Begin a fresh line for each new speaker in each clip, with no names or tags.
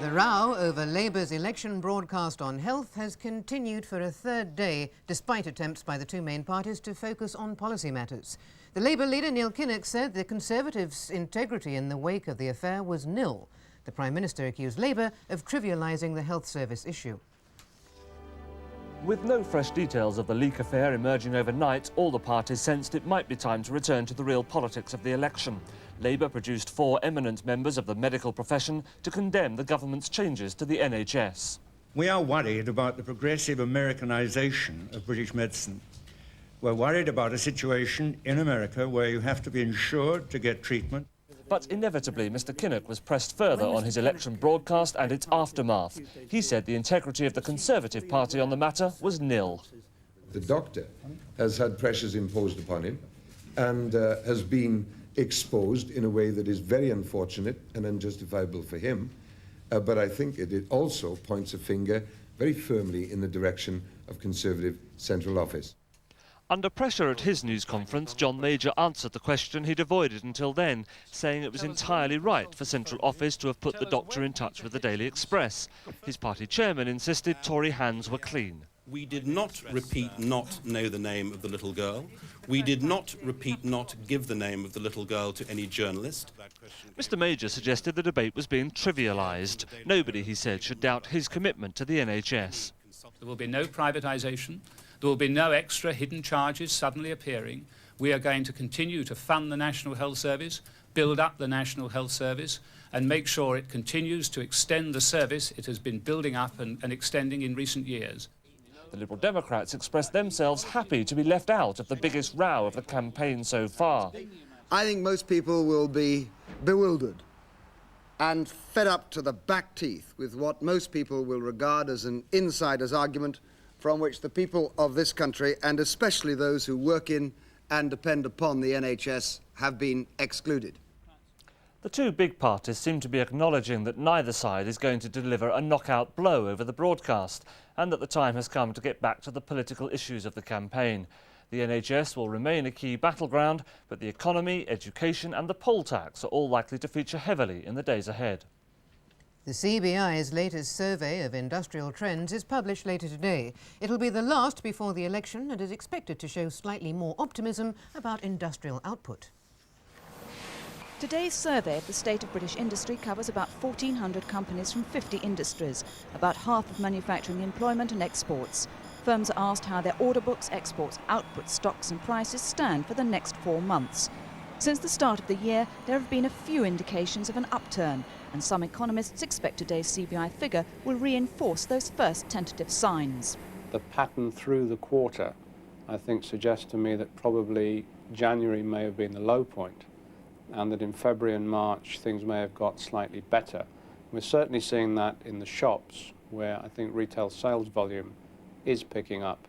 The row over Labour's election broadcast on health has continued for a third day, despite attempts by the two main parties to focus on policy matters. The Labour leader, Neil Kinnock, said the Conservatives' integrity in the wake of the affair was nil. The Prime Minister accused Labour of trivialising the health service issue.
With no fresh details of the leak affair emerging overnight, all the parties sensed it might be time to return to the real politics of the election. Labour produced 4 eminent members of the medical profession to condemn the government's changes to the NHS.
We are worried about the progressive Americanisation of British medicine. We're worried about a situation in America where you have to be insured to get treatment.
But inevitably, Mr Kinnock was pressed further on his election broadcast and its aftermath. He said the integrity of the Conservative Party on the matter was nil.
The doctor has had pressures imposed upon him and has been exposed in a way that is very unfortunate and unjustifiable for him. But I think it also points a finger very firmly in the direction of Conservative central office.
Under pressure at his news conference, John Major answered the question he'd avoided until then, saying it was entirely right for Central Office to have put the doctor in touch with the Daily Express. His party chairman insisted Tory hands were clean.
We did not repeat not know the name of the little girl. We did not repeat not give the name of the little girl to any journalist.
Mr Major suggested the debate was being trivialised. Nobody, he said, should doubt his commitment to the NHS.
There will be no privatisation. There will be no extra hidden charges suddenly appearing. We are going to continue to fund the National Health Service, build up the National Health Service, and make sure it continues to extend the service it has been building up and extending in recent years.
The Liberal Democrats expressed themselves happy to be left out of the biggest row of the campaign so far.
I think most people will be bewildered and fed up to the back teeth with what most people will regard as an insider's argument from which the people of this country, and especially those who work in and depend upon the NHS, have been excluded.
The two big parties seem to be acknowledging that neither side is going to deliver a knockout blow over the broadcast, and that the time has come to get back to the political issues of the campaign. The NHS will remain a key battleground, but the economy, education and the poll tax are all likely to feature heavily in the days ahead.
The CBI's latest survey of industrial trends is published later today. It'll be the last before the election and is expected to show slightly more optimism about industrial output.
Today's survey of the state of British industry covers about 1,400 companies from 50 industries, about half of manufacturing employment and exports. Firms are asked how their order books, exports, output, stocks and prices stand for the next 4 months. Since the start of the year, there have been a few indications of an upturn, and some economists expect today's CBI figure will reinforce those first tentative signs.
The pattern through the quarter, I think, suggests to me that probably January may have been the low point, and that in February and March things may have got slightly better. We're certainly seeing that in the shops, where I think retail sales volume is picking up.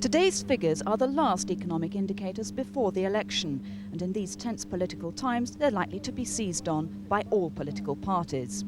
Today's figures are the last economic indicators before the election, and in these tense political times they're likely to be seized on by all political parties.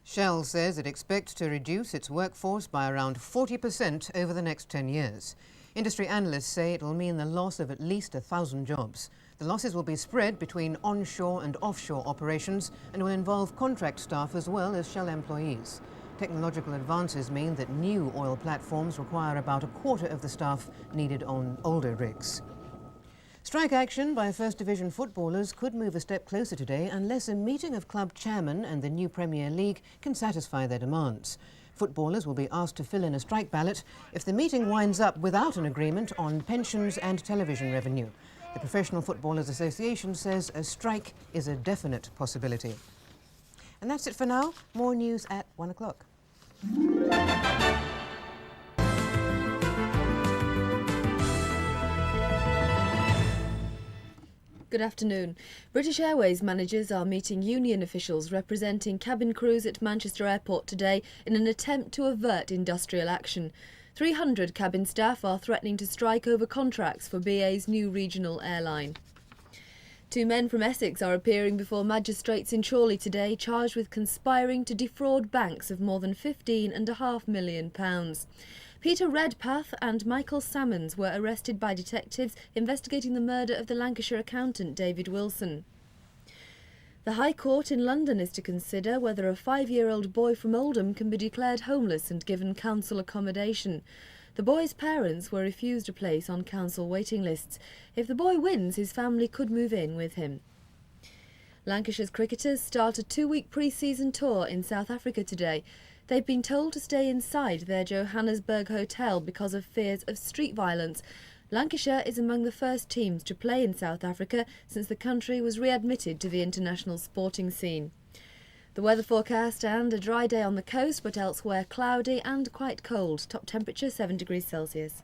Shell says it expects to reduce its workforce by around 40% over the next 10 years. Industry analysts say it will mean the loss of at least 1,000 jobs. The losses will be spread between onshore and offshore operations and will involve contract staff as well as Shell employees. Technological advances mean that new oil platforms require about a quarter of the staff needed on older rigs. Strike action by First Division footballers could move a step closer today unless a meeting of club chairmen and the new Premier League can satisfy their demands. Footballers will be asked to fill in a strike ballot if the meeting winds up without an agreement on pensions and television revenue. The Professional Footballers Association says a strike is a definite possibility. And that's it for now. More news at 1 o'clock.
Good afternoon. British Airways managers are meeting union officials representing cabin crews at Manchester Airport today in an attempt to avert industrial action. 300 cabin staff are threatening to strike over contracts for BA's new regional airline. 2 men from Essex are appearing before magistrates in Chorley today, charged with conspiring to defraud banks of more than £15.5 million. Peter Redpath and Michael Salmons were arrested by detectives investigating the murder of the Lancashire accountant David Wilson. The High Court in London is to consider whether a 5-year-old boy from Oldham can be declared homeless and given council accommodation. The boy's parents were refused a place on council waiting lists. If the boy wins, his family could move in with him. Lancashire's cricketers start a 2-week pre-season tour in South Africa today. They've been told to stay inside their Johannesburg hotel because of fears of street violence. Lancashire is among the first teams to play in South Africa since the country was readmitted to the international sporting scene. The weather forecast: and a dry day on the coast, but elsewhere cloudy and quite cold. Top temperature 7 degrees Celsius.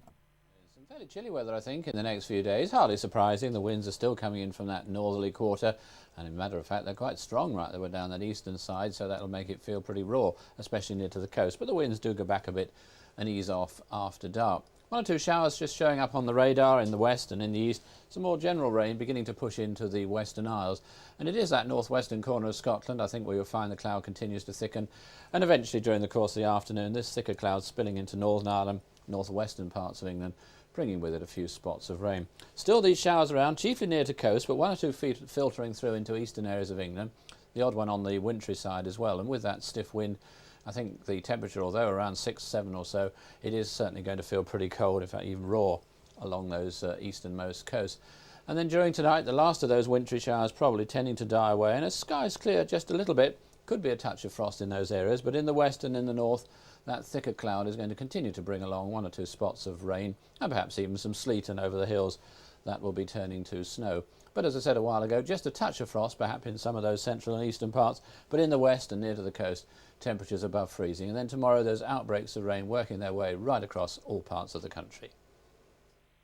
Some fairly chilly weather, I think, in the next few days. Hardly surprising. The winds are still coming in from that northerly quarter. And as a matter of fact, they're quite strong right there down that eastern side, so that'll make it feel pretty raw, especially near to the coast. But the winds do go back a bit and ease off after dark. 1 or 2 showers just showing up on the radar in the west and in the east. Some more general rain beginning to push into the Western Isles. And it is that northwestern corner of Scotland, I think, where you'll find the cloud continues to thicken. And eventually, during the course of the afternoon, this thicker cloud spilling into Northern Ireland, northwestern parts of England, bringing with it a few spots of rain. Still these showers around, chiefly near to coast, but 1 or 2 feet filtering through into eastern areas of England. The odd one on the wintry side as well. And with that stiff wind, I think the temperature, although around 6, 7 or so, it is certainly going to feel pretty cold, in fact even raw, along those easternmost coasts. And then during tonight, the last of those wintry showers probably tending to die away, and as skies clear just a little bit, could be a touch of frost in those areas, but in the west and in the north, that thicker cloud is going to continue to bring along 1 or 2 spots of rain, and perhaps even some sleet, and over the hills that will be turning to snow. But as I said a while ago, just a touch of frost perhaps in some of those central and eastern parts, but in the west and near to the coast, temperatures above freezing. And then tomorrow those outbreaks of rain working their way right across all parts of the country.